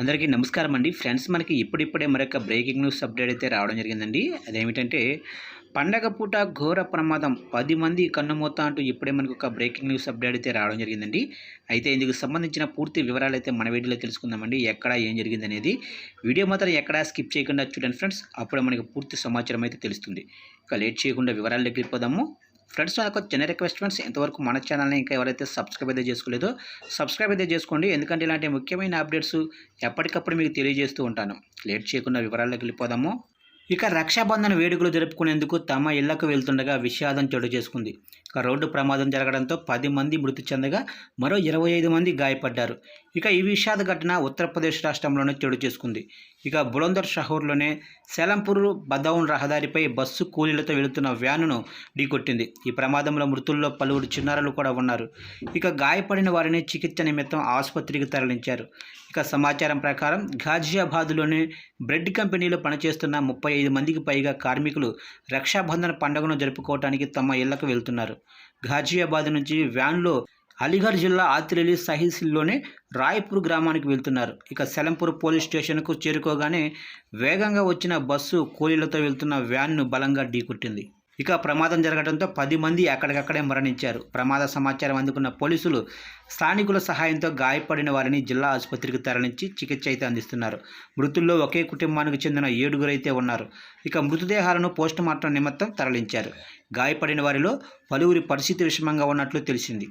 అందరికీ నమస్కారం అండి. ఫ్రెండ్స్, మనకి ఇప్పుడిప్పుడే మరొక బ్రేకింగ్ న్యూస్ అప్డేట్ అయితే రావడం జరిగిందండి. అదేమిటంటే, పండగ పూట ఘోర ప్రమాదం 10 మంది కన్నుమూత అంటూ ఇప్పుడే మనకు ఒక బ్రేకింగ్ న్యూస్ అప్డేట్ అయితే రావడం జరిగిందండి. అయితే ఇందుకు సంబంధించిన పూర్తి వివరాలు అయితే మన వీడియోలో తెలుసుకుందామండి. ఎక్కడ ఏం జరిగిందనేది వీడియో మాత్రం ఎక్కడా స్కిప్ చేయకుండా చూడండి ఫ్రెండ్స్. అప్పుడే మనకు పూర్తి సమాచారం అయితే తెలుస్తుంది. ఇక లేట్ చేయకుండా వివరాల్లోకి వెళ్ళిపోదాము. ఫ్రెండ్స్, నాకు చిన్న రిక్వెస్ట్ ఫ్రెండ్స్, ఇంతవరకు మన ఛానల్ని ఇంకా ఎవరైతే సబ్స్క్రైబ్ అయితే చేసుకోలేదో సబ్స్క్రైబ్ అయితే చేసుకోండి. ఎందుకంటే ఇలాంటి ముఖ్యమైన అప్డేట్స్ ఎప్పటికప్పుడు మీకు తెలియజేస్తూ ఉంటాను. లేట్ చేయకుండా వివరాల్లోకి వెళ్ళిపోదాము. ఇక రక్షాబంధన వేడుకలు జరుపుకునేందుకు తమ ఇళ్లకు వెళ్తుండగా విషాదం చోటు చేసుకుంది. ఇక రోడ్డు ప్రమాదం జరగడంతో 10 మంది మృతి చెందగా మరో 25 మంది గాయపడ్డారు. ఇక ఈ విషాద ఘటన ఉత్తరప్రదేశ్ రాష్ట్రంలోనే చోటు చేసుకుంది. ఇక బులందర్ షహూర్లోనే సెలంపూర్ బదౌన్ రహదారిపై బస్సు కూలీలతో వెళుతున్న వ్యానును ఢీకొట్టింది. ఈ ప్రమాదంలో మృతుల్లో పలువురు చిన్నారులు కూడా ఉన్నారు. ఇక గాయపడిన వారిని చికిత్స నిమిత్తం ఆసుపత్రికి తరలించారు. ఇక సమాచారం ప్రకారం ఘాజియాబాద్లోని బ్రెడ్ కంపెనీలో పనిచేస్తున్న 35 మందికి పైగా కార్మికులు రక్షాబంధన్ పండుగను జరుపుకోవడానికి తమ ఇళ్లకు వెళ్తున్నారు. ఘాజియాబాద్ నుంచి వ్యాన్లో అలీగఢ్ జిల్లా ఆత్రేలి తహసీల్లోని రాయ్పూర్ గ్రామానికి వెళ్తున్నారు. ఇక సెలంపూర్ పోలీస్ స్టేషన్కు చేరుకోగానే వేగంగా వచ్చిన బస్సు కూలీలతో వెళ్తున్న వ్యాన్ను బలంగా ఢీకొట్టింది. ఇక ప్రమాదం జరగడంతో 10 మంది అక్కడికక్కడే మరణించారు. ప్రమాద సమాచారం అందుకున్న పోలీసులు స్థానికుల సహాయంతో గాయపడిన వారిని జిల్లా ఆసుపత్రికి తరలించి చికిత్స అయితే అందిస్తున్నారు. మృతుల్లో ఒకే కుటుంబానికి చెందిన 7 అయితే ఉన్నారు. ఇక మృతదేహాలను పోస్టుమార్టం నిమిత్తం తరలించారు. గాయపడిన వారిలో పలువురి పరిస్థితి విషమంగా ఉన్నట్లు తెలిసింది.